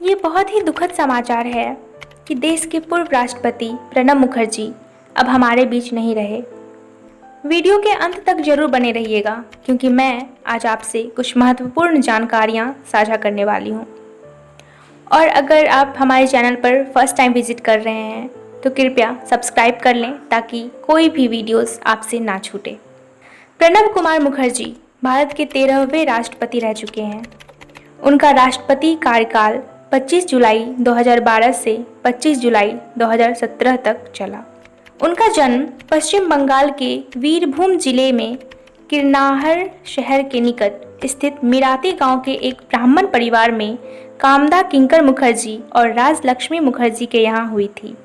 ये बहुत ही दुखद समाचार है कि देश के पूर्व राष्ट्रपति प्रणब मुखर्जी अब हमारे बीच नहीं रहे। वीडियो के अंत तक जरूर बने रहिएगा क्योंकि मैं आज आपसे कुछ महत्वपूर्ण जानकारियां साझा करने वाली हूं। और अगर आप हमारे चैनल पर फर्स्ट टाइम विजिट कर रहे हैं तो कृपया सब्सक्राइब कर लें ताकि कोई भी वीडियोस आपसे ना छूटे। प्रणब कुमार मुखर्जी भारत के 13वें राष्ट्रपति रह चुके हैं। उनका राष्ट्रपति कार्यकाल 25 जुलाई 2012 से 25 जुलाई 2017 तक चला। उनका जन्म पश्चिम बंगाल के वीरभूम जिले में किरनाहर शहर के निकट स्थित मिराती गांव के एक ब्राह्मण परिवार में कामदा किंकर मुखर्जी और राजलक्ष्मी मुखर्जी के यहाँ हुई थी।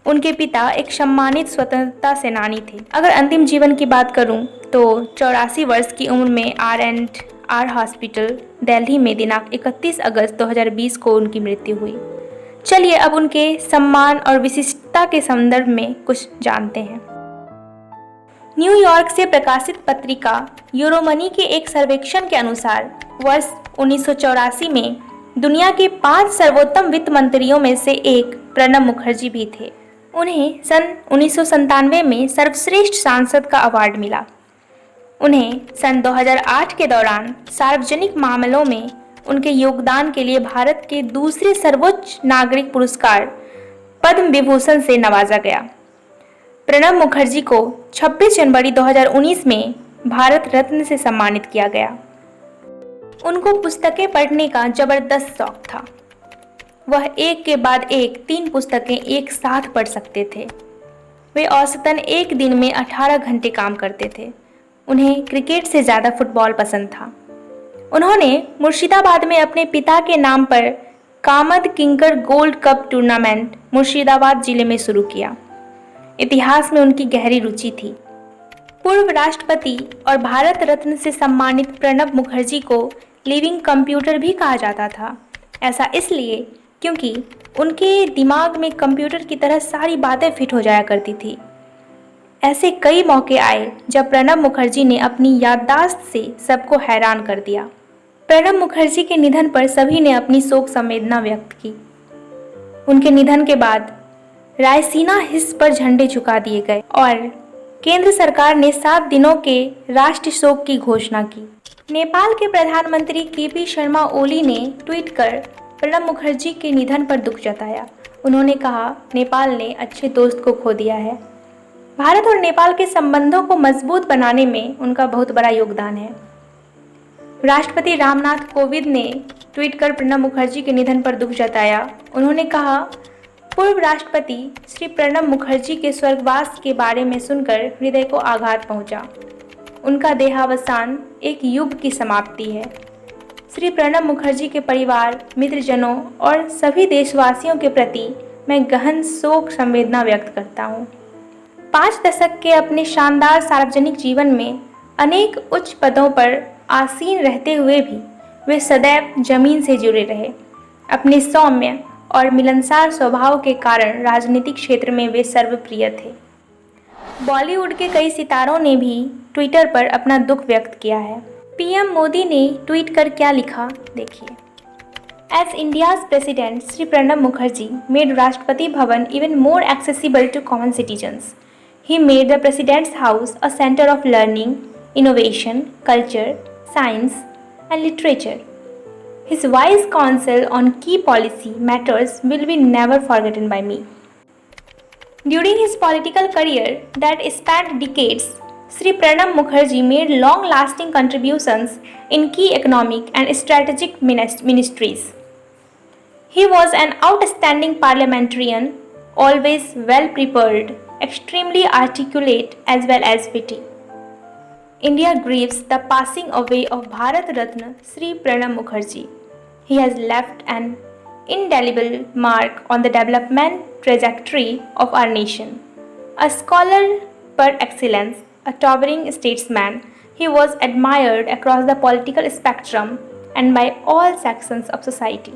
उनके पिता एक सम्मानित स्वतंत्रता सेनानी थे। अगर अंतिम जीवन की बात करूं तो 84 वर्ष की उम्र में R&R हॉस्पिटल दिल्ली में दिनांक 31 अगस्त 2020 को उनकी मृत्यु हुई। चलिए अब उनके सम्मान और विशिष्टता के संदर्भ में कुछ जानते हैं। न्यूयॉर्क से प्रकाशित पत्रिका यूरोमनी के एक सर्वेक्षण के अनुसार वर्ष 1984 में दुनिया के 5 सर्वोत्तम वित्त मंत्रियों में से एक प्रणब मुखर्जी भी थे। उन्हें सन 1997 में सर्वश्रेष्ठ सांसद का अवार्ड मिला। उन्हें सन 2008 के दौरान सार्वजनिक मामलों में उनके योगदान के लिए भारत के दूसरे सर्वोच्च नागरिक पुरस्कार पद्म विभूषण से नवाजा गया। प्रणब मुखर्जी को 26 जनवरी 2019 में भारत रत्न से सम्मानित किया गया। उनको पुस्तकें पढ़ने का जबरदस्त शौक था। वह एक के बाद एक 3 पुस्तकें एक साथ पढ़ सकते थे। वे औसतन एक दिन में 18 घंटे काम करते थे। उन्हें क्रिकेट से ज़्यादा फुटबॉल पसंद था। उन्होंने मुर्शिदाबाद में अपने पिता के नाम पर कामद किंकर गोल्ड कप टूर्नामेंट मुर्शिदाबाद जिले में शुरू किया। इतिहास में उनकी गहरी रुचि थी। पूर्व राष्ट्रपति और भारत रत्न से सम्मानित प्रणब मुखर्जी को लिविंग कंप्यूटर भी कहा जाता था। ऐसा इसलिए क्योंकि उनके दिमाग में कंप्यूटर की तरह सारी बातें फिट हो जाया करती थी। ऐसे कई मौके आए जब प्रणब मुखर्जी ने अपनी याददाश्त से सबको हैरान कर दिया। प्रणब मुखर्जी के निधन पर सभी ने अपनी शोक संवेदना व्यक्त की। उनके निधन के बाद रायसीना हिल्स पर झंडे झुका दिए गए और केंद्र सरकार ने 7 दिनों के राष्ट्रीय शोक की घोषणा की। नेपाल के प्रधानमंत्री केपी शर्मा ओली ने ट्वीट कर प्रणब मुखर्जी के निधन पर दुख जताया। उन्होंने कहा, नेपाल ने अच्छे दोस्त को खो दिया है। भारत और नेपाल के संबंधों को मजबूत बनाने में उनका बहुत बड़ा योगदान है। राष्ट्रपति रामनाथ कोविंद ने ट्वीट कर प्रणब मुखर्जी के निधन पर दुख जताया। उन्होंने कहा, पूर्व राष्ट्रपति श्री प्रणब मुखर्जी के स्वर्गवास के बारे में सुनकर हृदय को आघात पहुंचा। उनका देहावसान एक युग की समाप्ति है। श्री प्रणब मुखर्जी के परिवार, मित्रजनों और सभी देशवासियों के प्रति मैं गहन शोक संवेदना व्यक्त करता हूँ। 5 दशक के अपने शानदार सार्वजनिक जीवन में अनेक उच्च पदों पर आसीन रहते हुए भी वे सदैव जमीन से जुड़े रहे। अपने सौम्य और मिलनसार स्वभाव के कारण राजनीतिक क्षेत्र में वे सर्वप्रिय थे। बॉलीवुड के कई सितारों ने भी ट्विटर पर अपना दुख व्यक्त किया है। पीएम मोदी ने ट्वीट कर क्या लिखा, देखिए। As India's President, Sri Pranab Mukherjee made Rashtrapati Bhavan even more accessible to common citizens. He made the President's House a center of learning, innovation, culture, science, and literature. His wise counsel on key policy matters will be never forgotten by me. During his political career that spanned decades, Sri Pranab Mukherjee made long-lasting contributions in key economic and strategic ministries. He was an outstanding parliamentarian, always well-prepared, extremely articulate as well as witty. India grieves the passing away of Bharat Ratna Sri Pranab Mukherjee. He has left an indelible mark on the development trajectory of our nation. A scholar par excellence, a towering statesman, he was admired across the political spectrum and by all sections of society.